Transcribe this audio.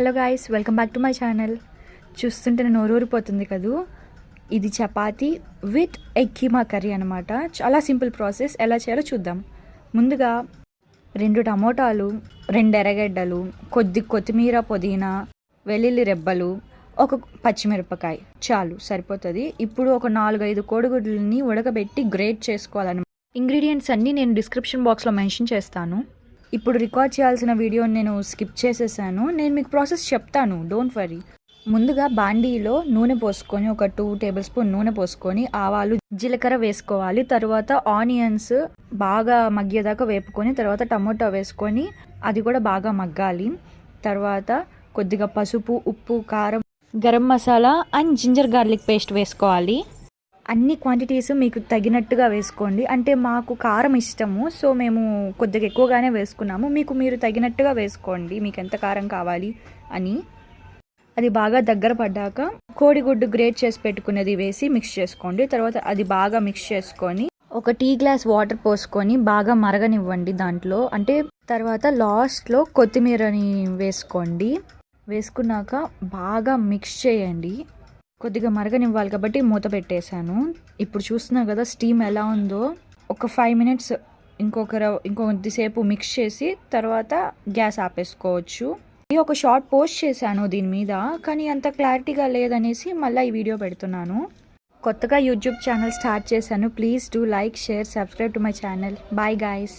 Hello guys, welcome back to my channel. చూస్తుంటే నోరూరిపోతుంది కదూ. ఇది chapati with egg keema curry అనమాట. చాలా సింపుల్ ప్రాసెస్. ఎలా చేయాలో చూద్దాం. ముందుగా 2 టమోటాలు, 2 ఎర్రగడ్డలు, కొద్ది కొత్తిమీర, పుదీనా, వెల్లుల్లి రెబ్బలు, ఒక పచ్చిమిరపకాయ చాలు, సరిపోతుంది. ఇప్పుడు ఒక 4-5 కోడిగుడ్లని ఉడకబెట్టి గ్రేట్ చేసుకోవాలన్నమాట. ఇంగ్రీడియంట్స్ అన్నీ నేను డిస్క్రిప్షన్ బాక్స్లో మెన్షన్ చేస్తాను. ఇప్పుడు రికార్డ్ చేయాల్సిన వీడియోని నేను స్కిప్ చేసేసాను. నేను మీకు ప్రాసెస్ చెప్తాను, డోంట్ వరీ. ముందుగా బాండీలో నూనె పోసుకొని, ఒక 2 టేబుల్ స్పూన్ నూనె పోసుకొని ఆవాలు, జీలకర్ర వేసుకోవాలి. తర్వాత ఆనియన్స్ బాగా మగ్గేదాకా వేపుకొని, తర్వాత టమోటా వేసుకొని అది కూడా బాగా మగ్గాలి. తర్వాత కొద్దిగా పసుపు, ఉప్పు, కారం, garam masala and ginger garlic paste వేసుకోవాలి. అన్ని క్వాంటిటీస్ మీకు తగినట్టుగా వేసుకోండి. అంటే మాకు కారం ఇష్టము, సో మేము కొద్దిగా ఎక్కువగానే వేసుకున్నాము. మీరు తగినట్టుగా వేసుకోండి, మీకు ఎంత కారం కావాలి అని. అది బాగా దగ్గర పడ్డాక కోడిగుడ్డు గ్రేట్ చేసి పెట్టుకునేది వేసి మిక్స్ చేసుకోండి. తర్వాత అది బాగా మిక్స్ చేసుకొని ఒక టీ గ్లాస్ వాటర్ పోసుకొని బాగా మరగనివ్వండి దాంట్లో. అంటే తర్వాత లాస్ట్లో కొత్తిమీరని వేసుకోండి. వేసుకున్నాక బాగా మిక్స్ చేయండి. కొద్దిగా మరగనివ్వాలి కాబట్టి మూత పెట్టేశాను. ఇప్పుడు చూస్తున్నా కదా స్టీమ్ ఎలా ఉందో. ఒక 5 మినిట్స్ ఇంకొద్దిసేపు మిక్స్ చేసి తర్వాత గ్యాస్ ఆపేసుకోవచ్చు. ఒక షార్ట్ పోస్ట్ చేశాను దీని మీద, కానీ అంత క్లారిటీగా లేదనేసి మళ్ళీ ఈ వీడియో పెడుతున్నాను. కొత్తగా యూట్యూబ్ ఛానల్ స్టార్ట్ చేశాను. Please do like, share, subscribe to my channel. Bye guys.